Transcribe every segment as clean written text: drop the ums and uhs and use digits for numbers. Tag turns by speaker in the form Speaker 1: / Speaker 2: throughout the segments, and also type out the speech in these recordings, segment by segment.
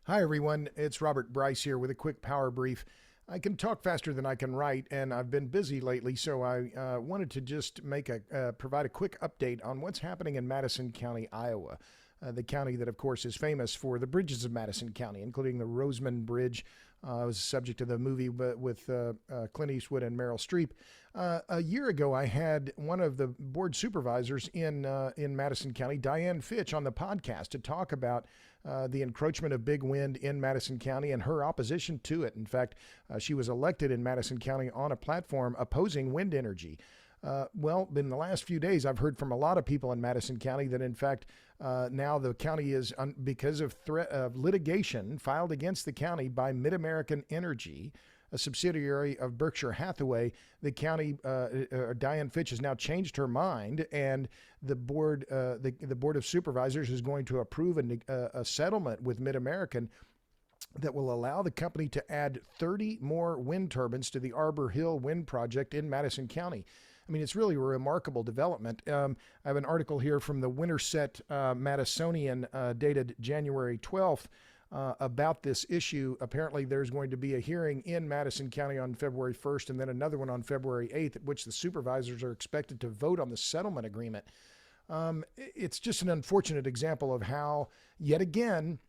Speaker 1: Hi, everyone. It's Robert Bryce here with a quick power brief. I can talk faster than I can write, and I've been busy lately, so I wanted to just provide a quick update on what's happening in Madison County, Iowa. The county that, of course, is famous for the bridges of Madison County, including the Roseman Bridge. Was the subject of the movie with Clint Eastwood and Meryl Streep. A year ago, I had one of the board supervisors in Madison County, Diane Fitch, on the podcast to talk about the encroachment of big wind in Madison County and her opposition to it. In fact, she was elected in Madison County on a platform opposing wind energy. Well, in the last few days, I've heard from a lot of people in Madison County that, in fact, now the county is, because of threat of litigation filed against the county by Mid-American Energy, a subsidiary of Berkshire Hathaway. The county, Diane Fitch, has now changed her mind, and the board of supervisors is going to approve a settlement with Mid-American that will allow the company to add 30 more wind turbines to the Arbor Hill Wind Project in Madison County. I mean, it's really a remarkable development. I have an article here from the Winterset Madisonian dated January 12th about this issue. Apparently, there's going to be a hearing in Madison County on February 1st and then another one on February 8th, at which the supervisors are expected to vote on the settlement agreement. It's just an unfortunate example of how, yet again,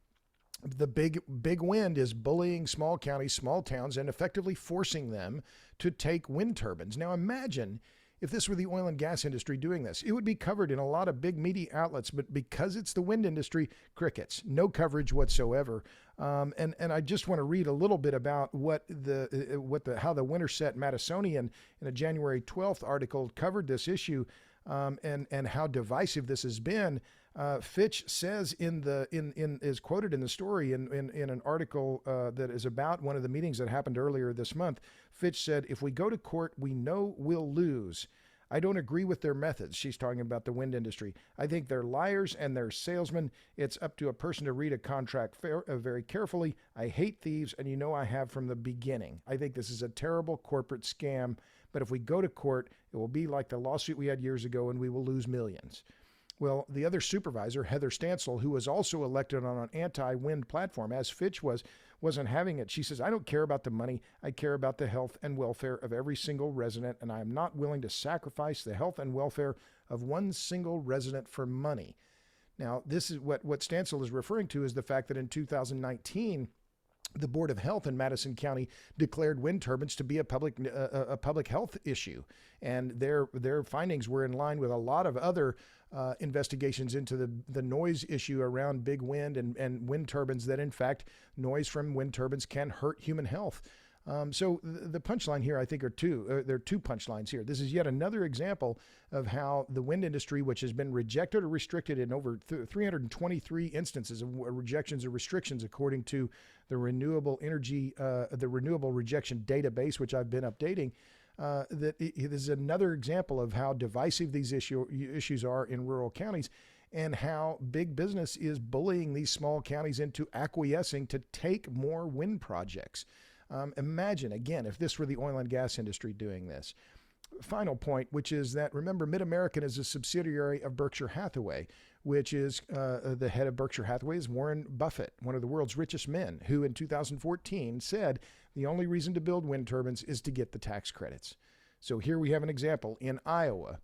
Speaker 1: the big wind is bullying small counties, small towns, and effectively forcing them to take wind turbines. Now imagine if this were the oil and gas industry doing this. It would be covered in a lot of big media outlets, but because it's the wind industry, crickets, no coverage whatsoever. And I just want to read a little bit about how the Winterset Madisonian in a January 12th article covered this issue. And how divisive this has been. Fitch says is quoted in the story in an article that is about one of the meetings that happened earlier this month. Fitch said, "If we go to court, we know we'll lose. I don't agree with their methods." She's talking about the wind industry. "I think they're liars and they're salesmen. It's up to a person to read a contract very carefully. I hate thieves, and you know I have from the beginning. I think this is a terrible corporate scam. But if we go to court, it will be like the lawsuit we had years ago, and we will lose millions." Well, the other supervisor, Heather Stansel, who was also elected on an anti-wind platform, as Fitch wasn't having it. She says, "I don't care about the money. I care about the health and welfare of every single resident, and I am not willing to sacrifice the health and welfare of one single resident for money." Now, this is what Stansel is referring to, is the fact that in 2019, the Board of Health in Madison County declared wind turbines to be a public health issue, and their findings were in line with a lot of other investigations into the noise issue around big wind and wind turbines, that in fact noise from wind turbines can hurt human health. So the punchline here, I think, there are two punchlines here. This is yet another example of how the wind industry, which has been rejected or restricted in over 323 instances of rejections or restrictions, according to the renewable rejection database, which I've been updating. This is another example of how divisive these issues are in rural counties, and how big business is bullying these small counties into acquiescing to take more wind projects. Imagine, again, if this were the oil and gas industry doing this. Final point, which is that, remember, Mid-American is a subsidiary of Berkshire Hathaway, which is the head of Berkshire Hathaway is Warren Buffett, one of the world's richest men, who in 2014 said the only reason to build wind turbines is to get the tax credits. So here we have an example in Iowa,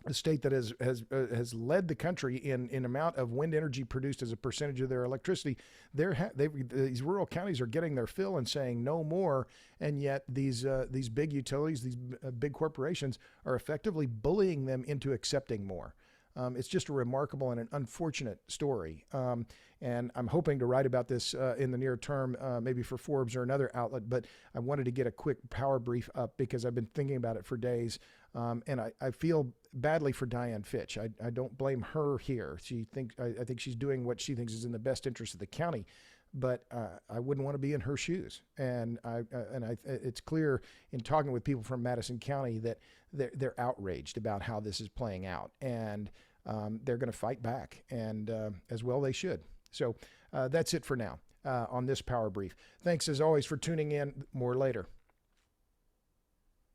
Speaker 1: a state that has led the country in amount of wind energy produced as a percentage of their electricity. These rural counties are getting their fill and saying no more, and yet these big utilities, these big corporations, are effectively bullying them into accepting more. It's just a remarkable and an unfortunate story. And I'm hoping to write about this in the near term, maybe for Forbes or another outlet. But I wanted to get a quick power brief up because I've been thinking about it for days. And I feel badly for Diane Fitch. I don't blame her here. I think she's doing what she thinks is in the best interest of the county. But I wouldn't want to be in her shoes. And it's clear in talking with people from Madison County that they're outraged about how this is playing out, and they're going to fight back, and as well they should. So that's it for now on this Power Brief. Thanks as always for tuning in. More later.